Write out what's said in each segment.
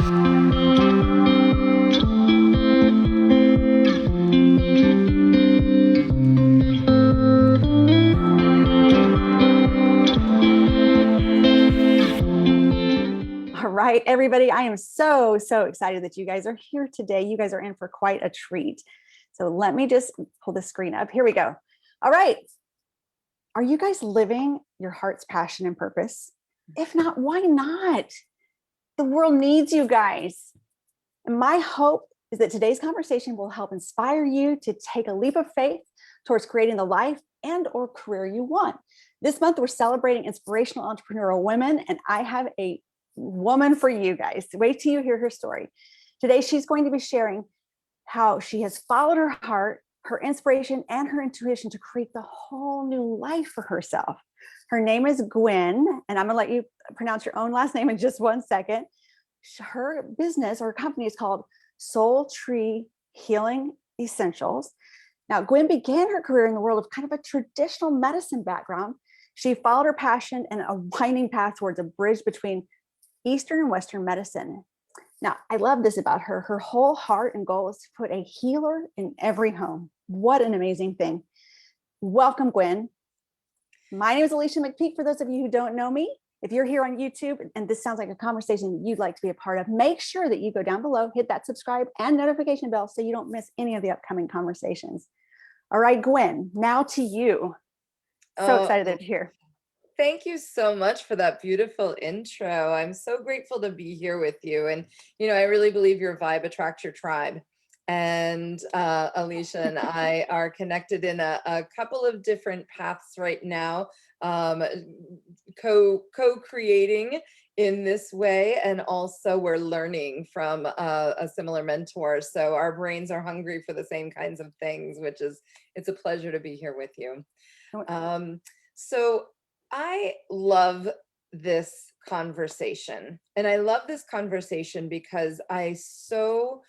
All right, everybody, I am so excited that you guys are here today. You guys are in for quite a treat. So let me just pull the screen up. Here we go. All right. Are you guys living your heart's passion and purpose? If not, why not? The world needs you guys. And my hope is that today's conversation will help inspire you to take a leap of faith towards creating the life and or career you want. This month, we're celebrating inspirational entrepreneurial women, and I have a woman for you guys. Wait till you hear her story. Today, she's going to be sharing how she has followed her heart, her inspiration, and her intuition to create the whole new life for herself. Her name is Gwen, and I'm going to let you pronounce your own last name in just one second. Her business or company is called Soul Tree Healing Essentials. Now, Gwen began her career in the world of kind of a traditional medicine background. She followed her passion and a winding path towards a bridge between Eastern and Western medicine. Now, I love this about her. Her whole heart and goal is to put a healer in every home. What an amazing thing. Welcome, Gwen. My name is Alicia McPeak. For those of you who don't know me, if you're here on YouTube and this sounds like a conversation you'd like to be a part of, make sure that you go down below, hit that subscribe and notification bell so you don't miss any of the upcoming conversations. All right, Gwen, now to you. So excited that you're here. Thank you so much for that beautiful intro. I'm so grateful to be here with you. And, I really believe your vibe attracts your tribe. And Alicia and I are connected in a couple of different paths right now, co-creating in this way. And also we're learning from a similar mentor. So our brains are hungry for the same kinds of things, it's a pleasure to be here with you. So I love this conversation, and I love this conversation because I so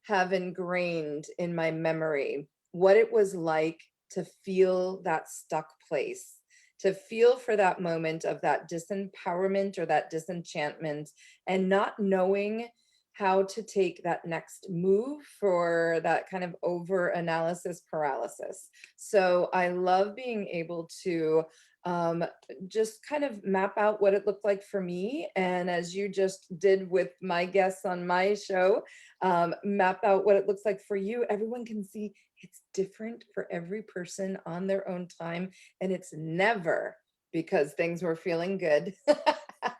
have ingrained in my memory what it was like to feel that stuck place, to feel for that moment of that disempowerment or that disenchantment and not knowing how to take that next move for that kind of over analysis paralysis. So I love being able to just kind of map out what it looked like for me. And as you just did with my guests on my show, map out what it looks like for you. Everyone can see it's different for every person on their own time. And it's never because things were feeling good.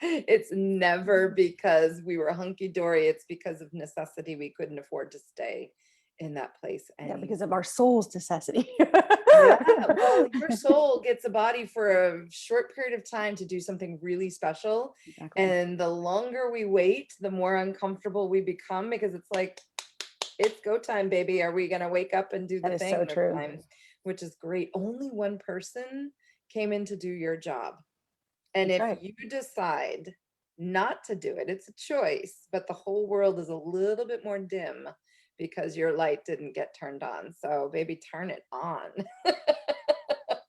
It's never because we were hunky-dory. It's because of necessity. We couldn't afford to stay in that place anymore. Yeah, because of our soul's necessity. Yeah, well, your soul gets a body for a short period of time to do something really special. Exactly. And the longer we wait, the more uncomfortable we become, because it's like, it's go time, baby. Are we going to wake up and do the thing? That is so true. Time? Which is great. Only one person came in to do your job. And That's if right. you decide not to do it, it's a choice, but the whole world is a little bit more dim because your light didn't get turned on. So baby, turn it on.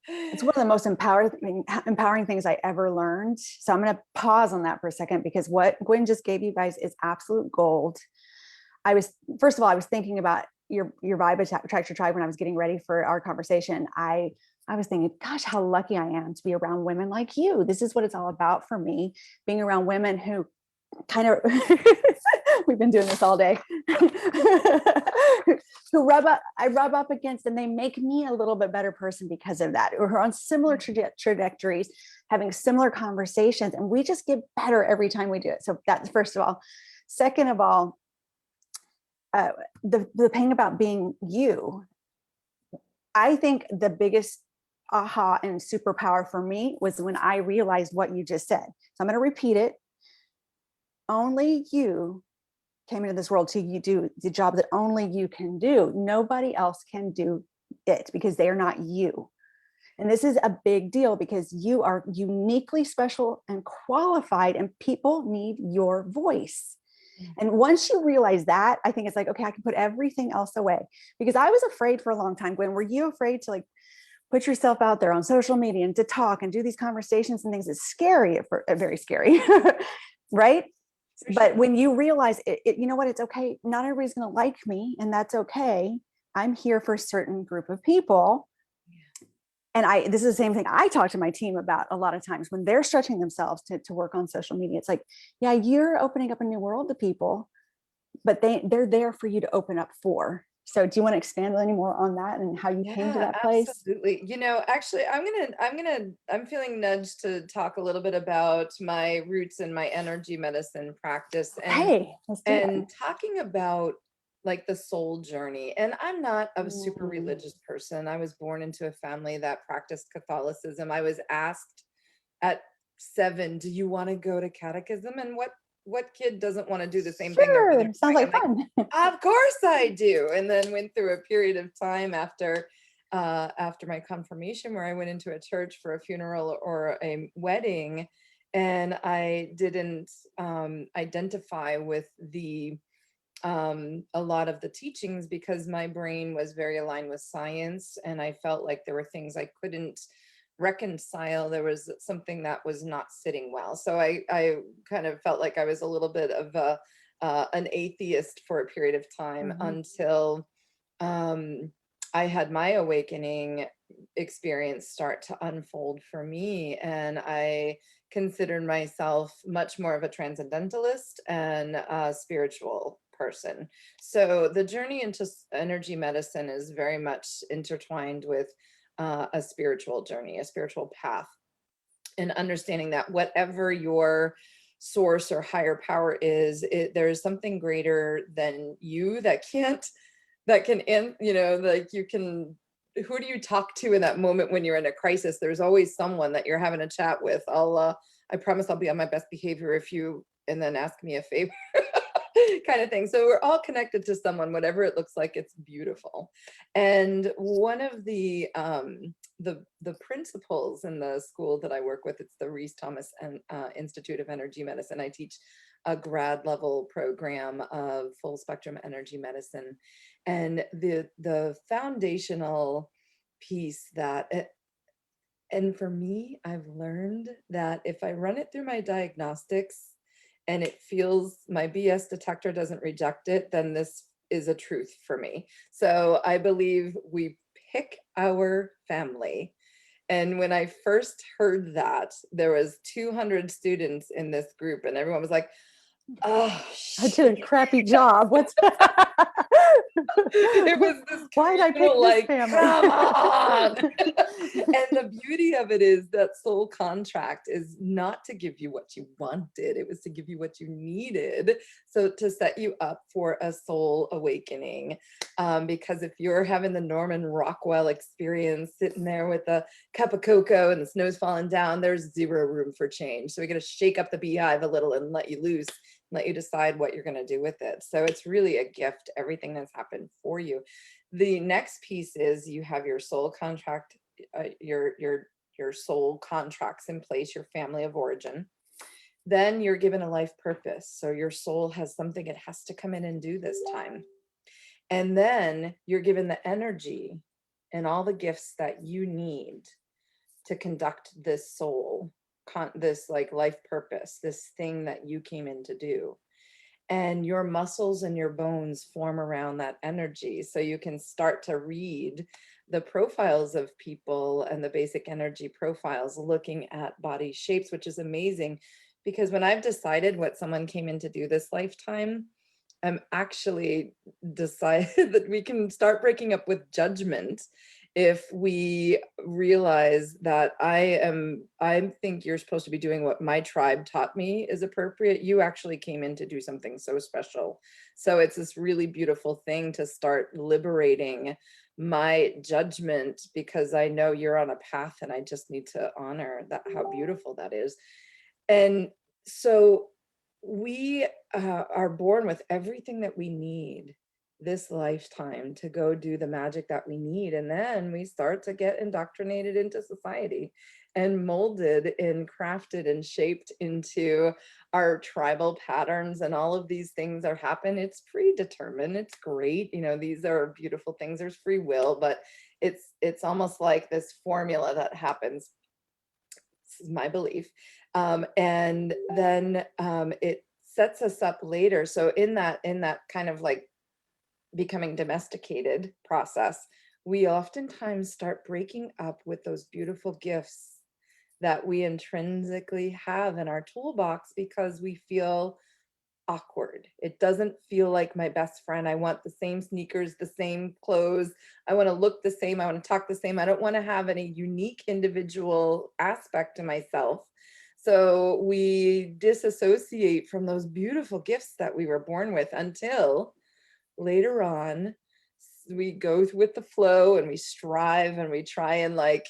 It's one of the most empowering things I ever learned. So I'm going to pause on that for a second, because what Gwen just gave you guys is absolute gold. First of all, I was thinking about your vibe attracts your tribe when I was getting ready for our conversation. I was thinking, gosh, how lucky I am to be around women like you. This is what it's all about for me, being around women who kind of, we've been doing this all day, who I rub up against, and they make me a little bit better person because of that, or who are on similar trajectories, having similar conversations, and we just get better every time we do it. So that's first of all. Second of all, the thing about being you, I think the biggest aha and superpower for me was when I realized what you just said. So I'm going to repeat it. Only you came into this world to do the job that only you can do. Nobody else can do it because they are not you. And this is a big deal because you are uniquely special and qualified, and people need your voice. And once you realize that, I think it's like, okay, I can put everything else away, because I was afraid for a long time. Gwen, were you afraid to put yourself out there on social media and to talk and do these conversations and things? It's scary, very scary, right? For But sure. when you realize you know what, it's okay. Not everybody's going to like me, and that's okay. I'm here for a certain group of people. And this is the same thing I talk to my team about a lot of times when they're stretching themselves to work on social media. It's like, yeah, you're opening up a new world to people, but they're there for you to open up for. So do you want to expand any more on that and how you came to Yeah, that place? absolutely. Actually, I'm feeling nudged to talk a little bit about my roots and my energy medicine practice, Okay, let's do it. and talking about like the soul journey. And I'm not a super Mm, religious person. I was born into a family that practiced Catholicism. I was asked at 7, do you want to go to catechism? And what kid doesn't want to do the same thing their sure, mother's sounds doing? I'm like like, fun. of course I do. And then went through a period of time after my confirmation where I went into a church for a funeral or a wedding, and I didn't identify with the a lot of the teachings because my brain was very aligned with science, and I felt like there were things I couldn't reconcile. There was something that was not sitting well. So I kind of felt like I was a little bit of an atheist for a period of time Mhm. until um, I had my awakening experience start to unfold for me. And I considered myself much more of a transcendentalist and a spiritual person. So the journey into energy medicine is very much intertwined with a spiritual journey, a spiritual path, and understanding that whatever your source or higher power is, there is something greater than you that can end, like you can, who do you talk to in that moment when you're in a crisis? There's always someone that you're having a chat with. I promise I'll be on my best behavior if you, and then ask me a favor. Kind of thing. So we're all connected to someone, whatever it looks like. It's beautiful. And one of the principals in the school that I work with, it's the Reese Thomas and Institute of Energy Medicine. I teach a grad level program of full spectrum energy medicine, and the foundational piece and for me, I've learned that if I run it through my diagnostics and it feels my BS detector doesn't reject it, then this is a truth for me. So I believe we pick our family. And when I first heard that, there was 200 students in this group, and everyone was like, oh, I did a shit. crappy job. What's It was this why did I pick communal, this like, family? come on. And the beauty of it is that soul contract is not to give you what you wanted, it was to give you what you needed. So to set you up for a soul awakening. Because if you're having the Norman Rockwell experience, sitting there with a cup of cocoa and the snow's falling down, there's zero room for change. So we got to shake up the beehive a little and let you loose, let you decide what you're going to do with it. So it's really a gift, everything that's happened for you. The next piece is you have your soul contract, your soul contracts in place, your family of origin. Then you're given a life purpose. So your soul has something it has to come in and do this time. And then you're given the energy and all the gifts that you need to conduct this this like life purpose, this thing that you came in to do. And your muscles and your bones form around that energy. So you can start to read the profiles of people and the basic energy profiles, looking at body shapes, which is amazing. Because when I've decided what someone came in to do this lifetime, I'm actually decided that we can start breaking up with judgment if we realize that I think you're supposed to be doing what my tribe taught me is appropriate. You actually came in to do something so special. So it's this really beautiful thing to start liberating my judgment, because I know you're on a path and I just need to honor that, how beautiful that is. And so we are born with everything that we need this lifetime to go do the magic that we need. And then we start to get indoctrinated into society and molded and crafted and shaped into our tribal patterns. And all of these things are happen. It's predetermined. It's great. These are beautiful things. There's free will, but it's almost like this formula that happens. This is my belief. And then it sets us up later. So in that kind of like becoming domesticated process, we oftentimes start breaking up with those beautiful gifts that we intrinsically have in our toolbox because we feel awkward. It doesn't feel like my best friend. I want the same sneakers, the same clothes. I want to look the same. I want to talk the same. I don't want to have any unique individual aspect to myself. So we disassociate from those beautiful gifts that we were born with until later on we go with the flow and we strive and we try and like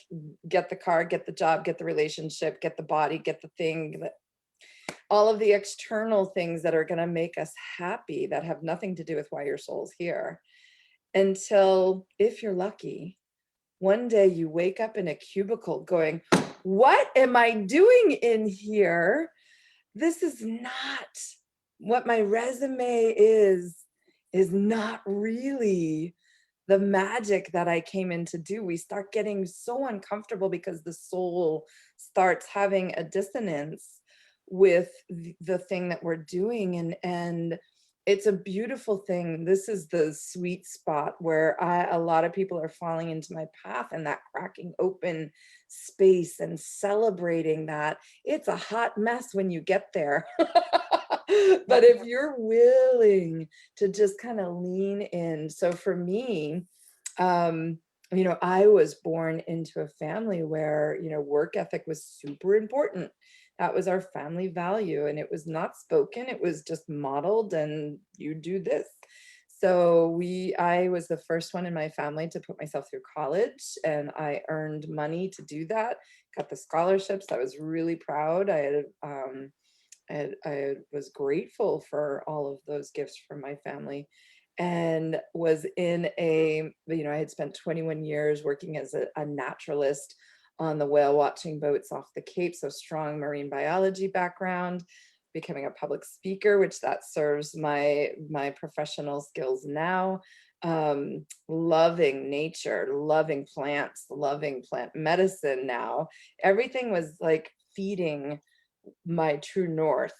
get the car, get the job, get the relationship, get the body, get the thing, all of the external things that are going to make us happy that have nothing to do with why your soul's here, until, if you're lucky, one day you wake up in a cubicle going, what am I doing in here? This is not what my resume is not really the magic that I came in to do. We start getting so uncomfortable because the soul starts having a dissonance with the thing that we're doing. And it's a beautiful thing. This is the sweet spot where a lot of people are falling into my path, and that cracking open space and celebrating that it's a hot mess when you get there. But if you're willing to just kind of lean in. So for me, I was born into a family where, work ethic was super important. That was our family value, and it was not spoken. It was just modeled, and you do this. So I was the first one in my family to put myself through college, and I earned money to do that, got the scholarships. I was really proud. I was grateful for all of those gifts from my family, and was in I had spent 21 years working as a naturalist on the whale watching boats off the Cape. So strong marine biology background, becoming a public speaker, which that serves my professional skills now. Loving nature, loving plants, loving plant medicine now. Everything was like feeding my true north.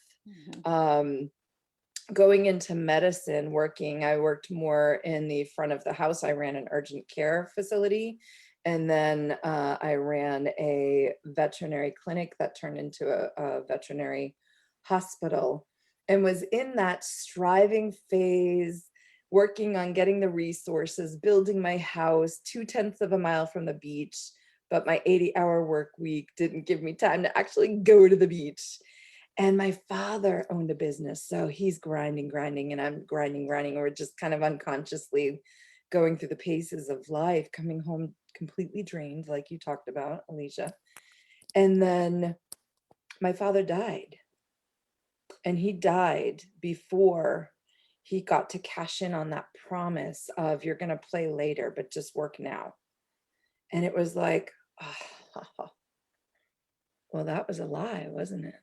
Going into medicine, I worked more in the front of the house. I ran an urgent care facility, and then I ran a veterinary clinic that turned into a veterinary hospital, and was in that striving phase, working on getting the resources, building my house 2/10 of a mile from the beach. But my 80-hour work week didn't give me time to actually go to the beach. And my father owned a business, so he's grinding, and I'm grinding. We're just kind of unconsciously going through the paces of life, coming home completely drained, like you talked about, Alicia. And then my father died, and he died before he got to cash in on that promise of, you're going to play later, but just work now. And it was like, oh, well, that was a lie, wasn't it?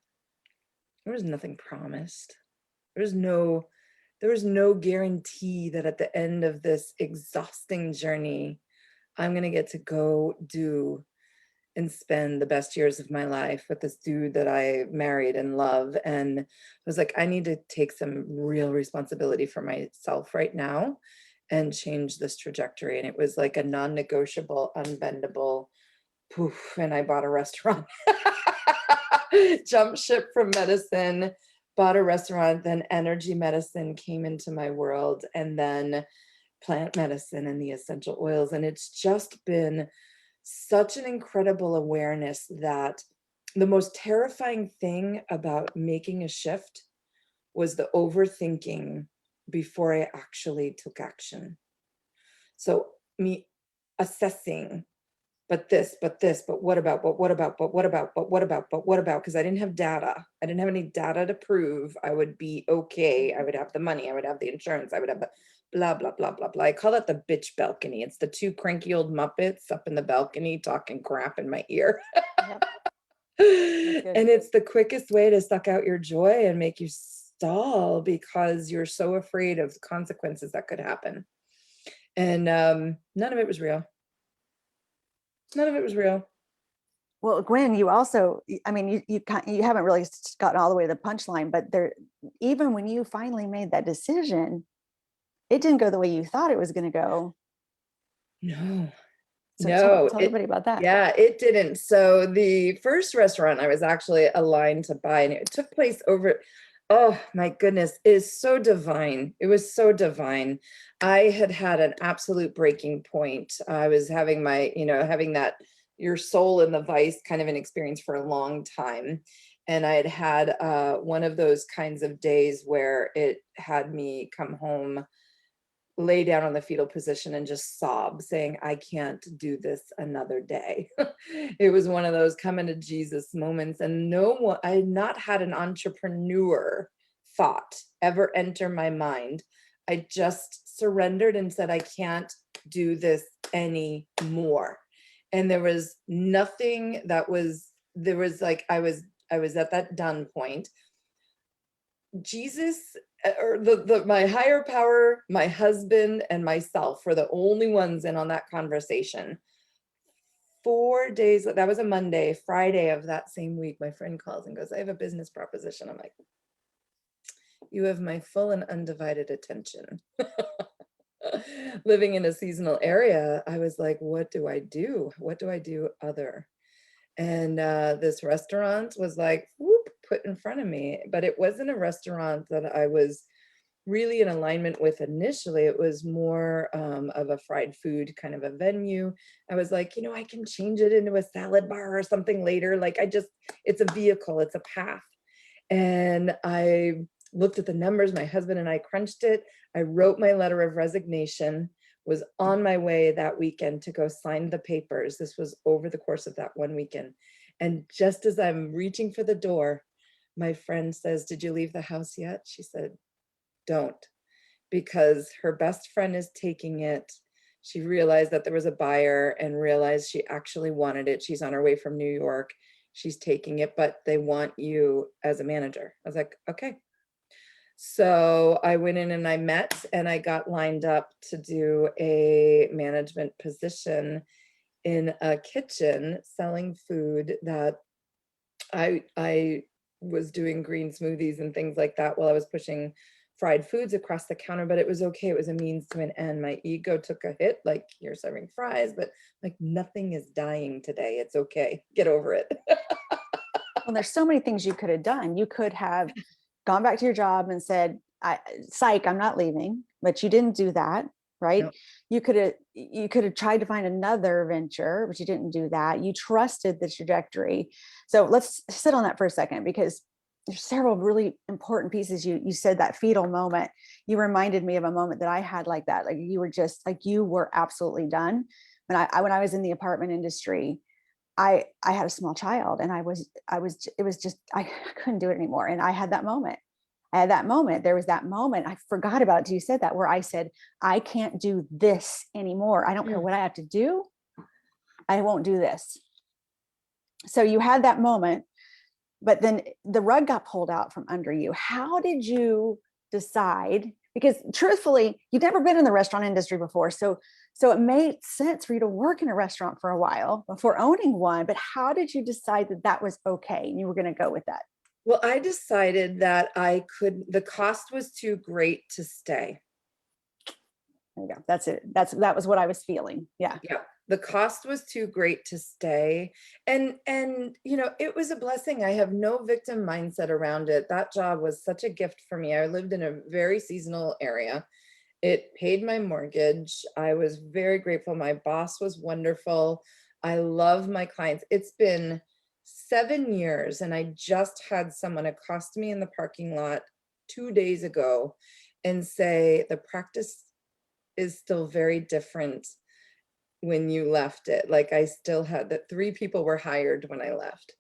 There was nothing promised. There was no guarantee that at the end of this exhausting journey, I'm going to get to go do and spend the best years of my life with this dude that I married and love. And I was like, I need to take some real responsibility for myself right now and change this trajectory. And it was like a non-negotiable, unbendable poof. And I bought a restaurant. Jump ship from medicine, bought a restaurant, then energy medicine came into my world, and then plant medicine and the essential oils. And it's just been such an incredible awareness that the most terrifying thing about making a shift was the overthinking before I actually took action. So me assessing, but what about, because I didn't have data. I didn't have any data to prove I would be okay. I would have the money, I would have the insurance, I would have the blah, blah, blah, blah, blah. I call it the bitch balcony. It's the two cranky old Muppets up in the balcony talking crap in my ear. Yep. And it's the quickest way to suck out your joy and make you stall because you're so afraid of the consequences that could happen. And none of it was real. None of it was real. Well, Gwen, you also, I mean, you haven't really gotten all the way to the punchline, but there, even when you finally made that decision, it didn't go the way you thought it was going to go. No, So no, tell everybody about that. yeah, it didn't. So the first restaurant I was actually aligned to buy, and it took place over, oh my goodness, it is so divine. It was so divine. I had had an absolute breaking point. I was having having that your soul in the vice kind of an experience for a long time. And I had had one of those kinds of days where it had me come home, lay down on the fetal position and just sob, saying, I can't do this another day. It was one of those coming to Jesus moments. And no one, I had not had an entrepreneur thought ever enter my mind. I just surrendered and said, I can't do this anymore. And there was nothing there was like, I was at that done point. Jesus, or my higher power, my husband, and myself were the only ones in on that conversation. 4 days, that was a Monday. Friday of that same week, my friend calls and goes, I have a business proposition. I'm like, you have my full and undivided attention. Living in a seasonal area, I was like, what do I do? What do I do other? And this restaurant was like, whoop, put in front of me. But it wasn't a restaurant that I was really in alignment with initially. It was more of a fried food kind of a venue. I was like, I can change it into a salad bar or something later. Like it's a vehicle, it's a path. And I looked at the numbers, my husband and I crunched it. I wrote my letter of resignation, was on my way that weekend to go sign the papers. This was over the course of that one weekend. And just as I'm reaching for the door, my friend says, did you leave the house yet? She said, don't, because her best friend is taking it. She realized that there was a buyer and realized she actually wanted it. She's on her way from New York. She's taking it, but they want you as a manager. I was like, okay. So I went in and I met and I got lined up to do a management position in a kitchen selling food that I was doing green smoothies and things like that while I was pushing fried foods across the counter, but it was okay. It was a means to an end. My ego took a hit, like, you're serving fries, but like, nothing is dying today. It's okay. Get over it. Well, there's so many things you could have done. You could have gone back to your job and said, psych, I'm not leaving, but you didn't do that, right? No. You could have tried to find another venture, but you didn't do that. You trusted the trajectory. So let's sit on that for a second, because there's several really important pieces. You said that fetal moment. You reminded me of a moment that I had like that. Like you were just like, you were absolutely done. When I was in the apartment industry, I had a small child, and it was just, I couldn't do it anymore. And I had that moment. There was that moment. I forgot about it till you said that, where I said, I can't do this anymore. I don't care what I have to do. I won't do this. So you had that moment, but then the rug got pulled out from under you. How did you decide? Because truthfully, you've never been in the restaurant industry before. So it made sense for you to work in a restaurant for a while before owning one. But how did you decide that that was okay and you were going to go with that? Well, I decided that the cost was too great to stay. There you go. That's it. That was what I was feeling. Yeah. Yeah. The cost was too great to stay. And it was a blessing. I have no victim mindset around it. That job was such a gift for me. I lived in a very seasonal area. It paid my mortgage. I was very grateful. My boss was wonderful. I love my clients. It's been 7 years, and I just had someone accost me in the parking lot 2 days ago and say, the practice is still very different when you left it. Like, I still had that 3 people were hired when I left.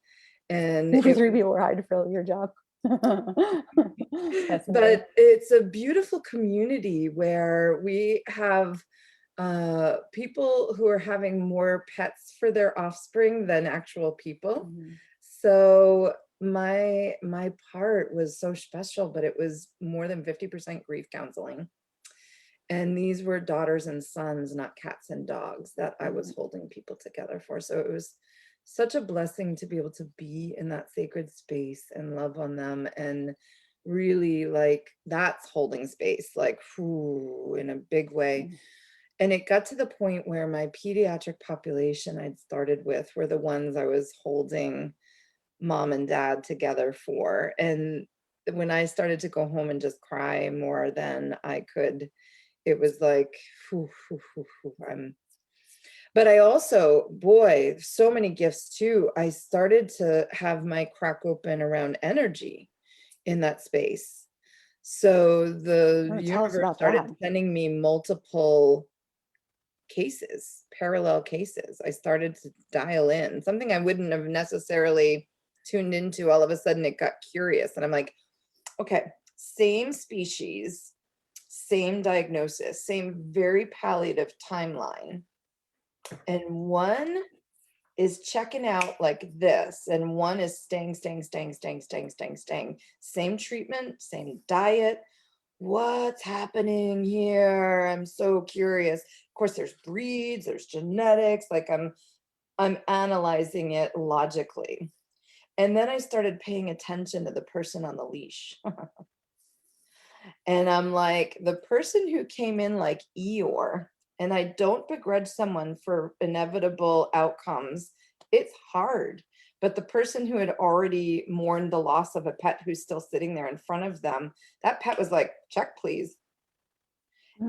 And 3 people were hired to fill your job. but it's a beautiful community where we have people who are having more pets for their offspring than actual people. Mm-hmm. So my part was so special, but it was more than 50% grief counseling. And these were daughters and sons, not cats and dogs, that I was holding people together for. So it was such a blessing to be able to be in that sacred space and love on them. And really, like, that's holding space, like, whew, in a big way. Mm. And it got to the point where my pediatric population I'd started with were the ones I was holding mom and dad together for. And when I started to go home and just cry more than I could, it was like, whew, whew, whew, whew, but I also, boy, so many gifts too. I started to have my crack open around energy in that space. So the Tell us universe about started that. sending me multiple cases, parallel cases. I started to dial in something I wouldn't have necessarily tuned into. All of a sudden, it got curious. And I'm like, okay, same species, same diagnosis, same very palliative timeline. And one is checking out like this, and one is staying. Same treatment, same diet. What's happening here? I'm so curious. Of course, there's breeds, there's genetics, like I'm analyzing it logically. And then I started paying attention to the person on the leash. And I'm like, the person who came in like Eeyore, and I don't begrudge someone for inevitable outcomes. It's hard. But the person who had already mourned the loss of a pet who's still sitting there in front of them, that pet was like, check, please.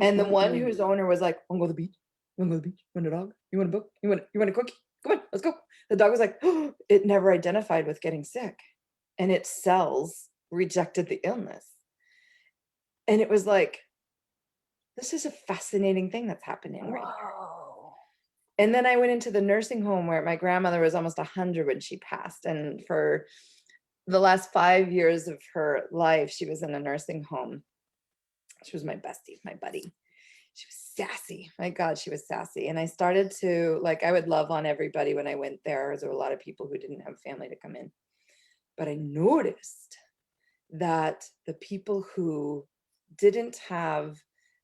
And the one whose owner was like, wanna go to the beach? You wanna go to the beach? You want a dog? You want a book? You want a cookie? Come on, let's go. The dog was like, oh, it never identified with getting sick. And its cells rejected the illness. And it was like, this is a fascinating thing that's happening right here. Whoa. And then I went into the nursing home where my grandmother was almost 100 when she passed. And for the last 5 years of her life, she was in a nursing home. She was my bestie, my buddy. She was sassy. My God, she was sassy. And I started to, like, I would love on everybody when I went there. There were a lot of people who didn't have family to come in. But I noticed that the people who didn't have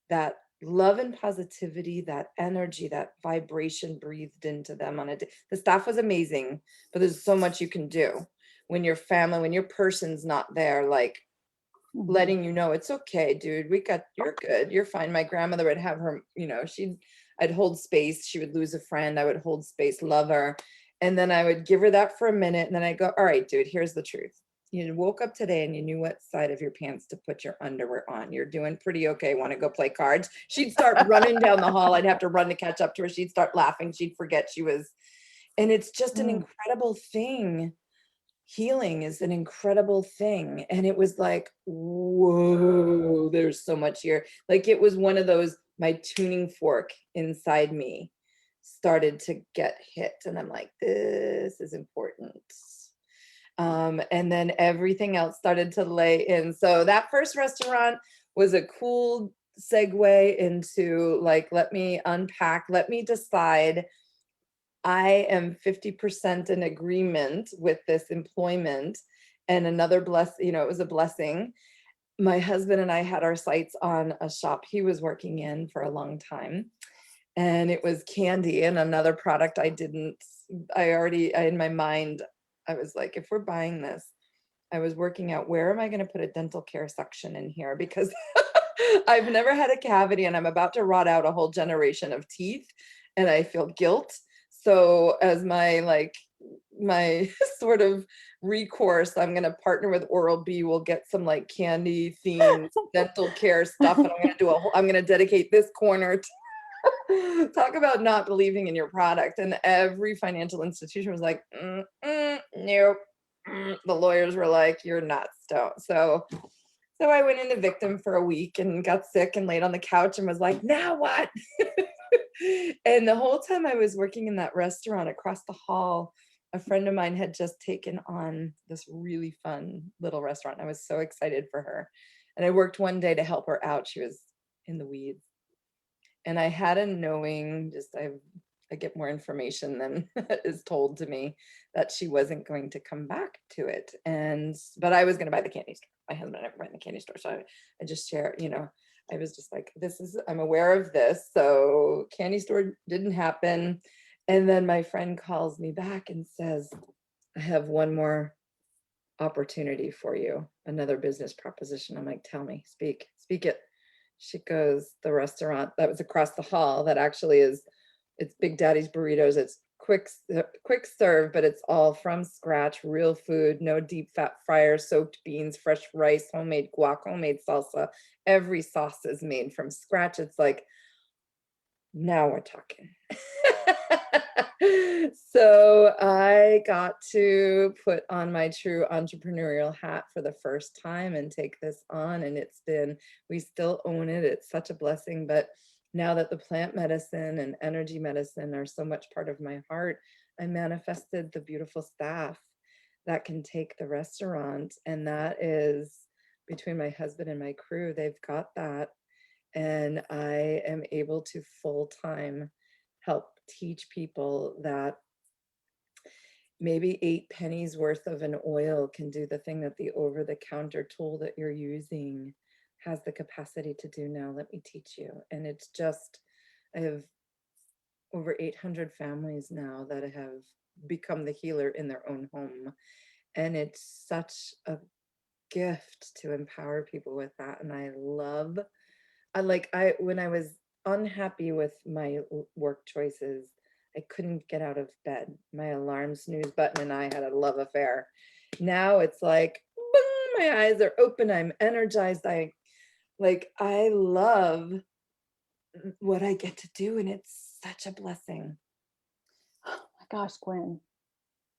that love and positivity, that energy, that vibration breathed into them on a day. The staff was amazing, but there's so much you can do when your family, when your person's not there, like letting you know it's okay, dude. You're good. You're fine. My grandmother would have her, I'd hold space. She would lose a friend. I would hold space, love her. And then I would give her that for a minute. And then I go, all right, dude, here's the truth. You woke up today and you knew what side of your pants to put your underwear on. You're doing pretty okay. Want to go play cards? She'd start running down the hall. I'd have to run to catch up to her. She'd start laughing. She'd forget she was. And it's just an incredible thing. Healing is an incredible thing. And it was like, whoa, there's so much here. Like it was one of those, my tuning fork inside me started to get hit. And I'm like, this is important. And then everything else started to lay in. So that first restaurant was a cool segue into like, let me unpack, let me decide. I am 50% in agreement with this employment, and another it was a blessing. My husband and I had our sights on a shop he was working in for a long time, and it was candy, and another product in my mind, I was like, if we're buying this, I was working out, where am I going to put a dental care section in here? Because I've never had a cavity and I'm about to rot out a whole generation of teeth, and I feel guilt. So as my sort of recourse, I'm going to partner with Oral-B. We'll get some like candy themed dental care stuff. And I'm going to dedicate this corner to talk about not believing in your product. And every financial institution was like, nope. The lawyers were like, you're nuts. Don't. So I went into victim for a week and got sick and laid on the couch and was like, now what? And the whole time I was working in that restaurant across the hall, a friend of mine had just taken on this really fun little restaurant. I was so excited for her. And I worked one day to help her out. She was in the weeds. And I had a knowing, I get more information than is told to me, that she wasn't going to come back to it. But I was going to buy the candy store. My husband and I were in the candy store. So I just share, I was just like, I'm aware of this. So candy store didn't happen. And then my friend calls me back and says, I have one more opportunity for you, another business proposition. I'm like, tell me, speak it. She goes, the restaurant that was across the hall that actually is, it's Big Daddy's Burritos. It's quick serve, but it's all from scratch, real food, no deep fat fryers, soaked beans, fresh rice, homemade guac, homemade salsa. Every sauce is made from scratch. It's like, now we're talking. So I got to put on my true entrepreneurial hat for the first time and take this on. And we still own it. It's such a blessing. But now that the plant medicine and energy medicine are so much part of my heart, I manifested the beautiful staff that can take the restaurant. And that is between my husband and my crew. They've got that. And I am able to full-time help teach people that maybe 8 pennies worth of an oil can do the thing that the over-the-counter tool that you're using has the capacity to do now. Let me teach you. And it's just, I have over 800 families now that have become the healer in their own home. And it's such a gift to empower people with that. And when I was unhappy with my work choices, I couldn't get out of bed. My alarm snooze button and I had a love affair. Now it's like, boom, my eyes are open. I'm energized. I love what I get to do. And it's such a blessing. Oh my gosh, Gwen,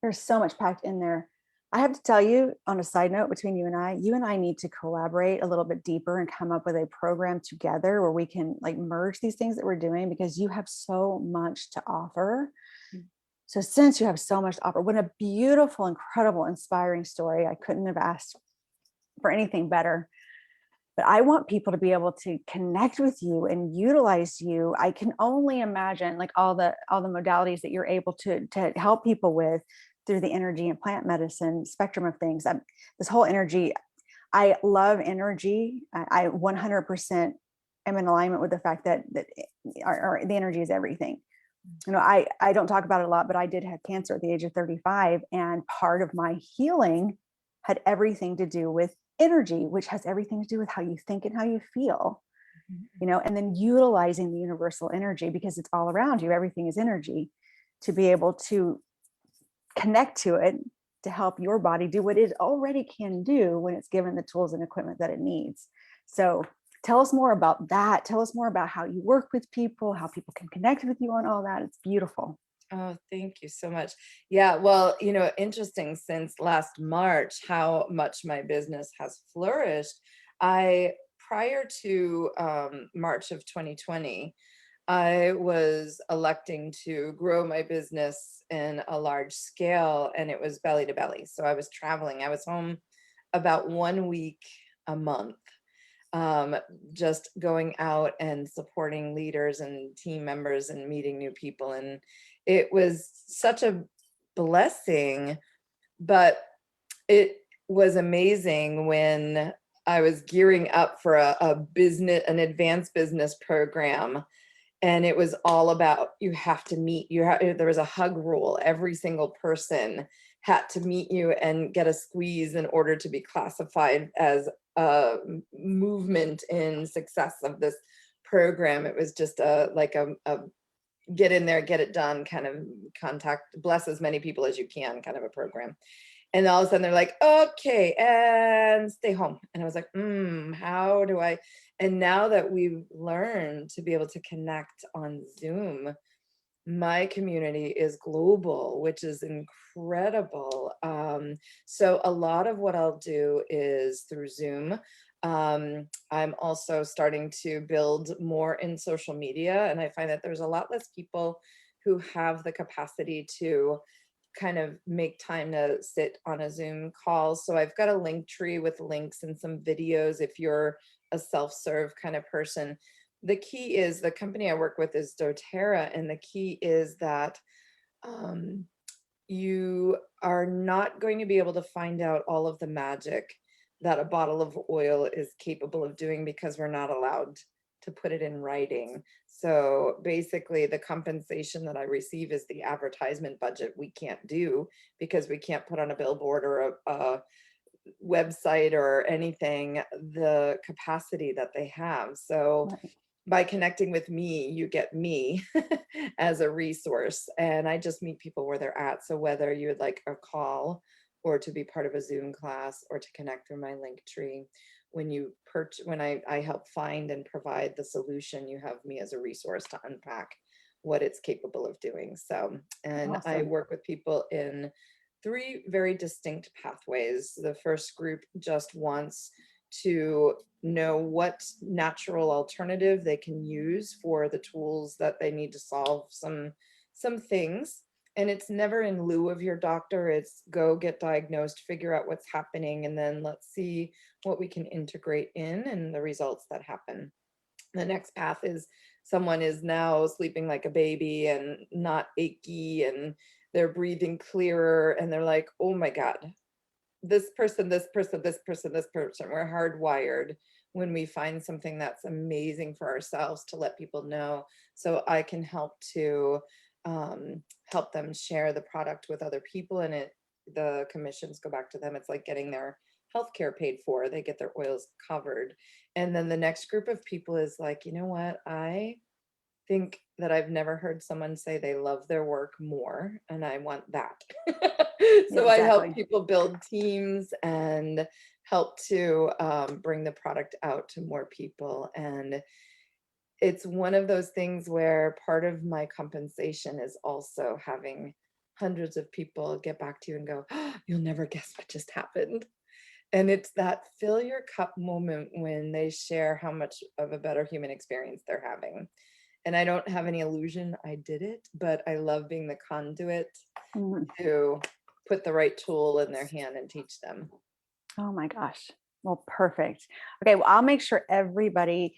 there's so much packed in there. I have to tell you, on a side note, between you and I need to collaborate a little bit deeper and come up with a program together where we can like merge these things that we're doing, because you have so much to offer. So since you have so much to offer, what a beautiful, incredible, inspiring story. I couldn't have asked for anything better. But I want people to be able to connect with you and utilize you. I can only imagine like all the modalities that you're able to help people with through the energy and plant medicine spectrum of things. This whole energy, I love energy. I 100% am in alignment with the fact that the energy is everything. You know, I don't talk about it a lot, but I did have cancer at the age of 35, and part of my healing had everything to do with energy, which has everything to do with how you think and how you feel. You know, and then utilizing the universal energy, because it's all around you. Everything is energy, to be able to connect to it, to help your body do what it already can do when it's given the tools and equipment that it needs. So tell us more about that. Tell us more about how you work with people, how people can connect with you on all that. It's beautiful. Oh, thank you so much. Yeah, well, interesting, since last March, how much my business has flourished. Prior to March of 2020, I was electing to grow my business in a large scale, and it was belly to belly. So I was traveling. I was home about 1 week a month, just going out and supporting leaders and team members and meeting new people. And it was such a blessing, but it was amazing when I was gearing up for an advanced business program. And it was all about, you have to meet, there was a hug rule. Every single person had to meet you and get a squeeze in order to be classified as a movement in success of this program. It was just a get in there, get it done, kind of bless as many people as you can kind of a program. And all of a sudden they're like, okay, and stay home. And I was like, how do I? And now that we've learned to be able to connect on Zoom, my community is global, which is incredible. So a lot of what I'll do is through Zoom. I'm also starting to build more in social media, and I find that there's a lot less people who have the capacity to kind of make time to sit on a Zoom call. So I've got a link tree with links and some videos if you're a self-serve kind of person. The key is, the company I work with is doTERRA, and the key is that you are not going to be able to find out all of the magic that a bottle of oil is capable of doing, because we're not allowed to put it in writing. So basically the compensation that I receive is the advertisement budget we can't do because we can't put on a billboard or a website or anything, the capacity that they have. So Right. by connecting with me, you get me as a resource. And I just meet people where they're at. So whether you would like a call or to be part of a Zoom class or to connect through my link tree, when I help find and provide the solution, you have me as a resource to unpack what it's capable of doing. So, and I Awesome. work with people in 3 very distinct pathways. The first group just wants to know what natural alternative they can use for the tools that they need to solve some things. And it's never in lieu of your doctor. It's go get diagnosed, figure out what's happening, and then let's see what we can integrate in and the results that happen. The next path is someone is now sleeping like a baby and not achy and they're breathing clearer and they're like, oh my God, this person, this person, this person, this person. We're hardwired when we find something that's amazing for ourselves to let people know. So I can help to help them share the product with other people, and the commissions go back to them. It's like getting their healthcare paid for. They get their oils covered. And then the next group of people is like, you know what? I think that I've never heard someone say they love their work more, and I want that. Yeah, So I help exactly. people build teams and help to bring the product out to more people. And it's one of those things where part of my compensation is also having hundreds of people get back to you and go, oh, you'll never guess what just happened. And it's that fill your cup moment when they share how much of a better human experience they're having. And I don't have any illusion I did it, but I love being the conduit Mhm. to put the right tool in their hand and teach them. Oh my gosh. Well, perfect. Okay, well, I'll make sure everybody,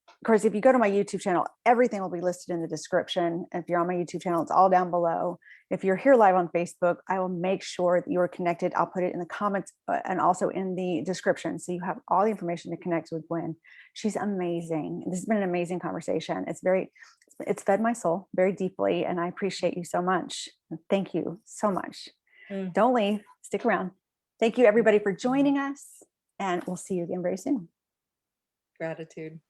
of course, if you go to my YouTube channel, everything will be listed in the description. If you're on my YouTube channel, it's all down below. If you're here live on Facebook, I will make sure that you're connected. I'll put it in the comments and also in the description. So you have all the information to connect with Gwen. She's amazing. This has been an amazing conversation. It's fed my soul very deeply. And I appreciate you so much. Thank you so much. Mm. Don't leave, stick around. Thank you everybody for joining us. And we'll see you again very soon. Gratitude.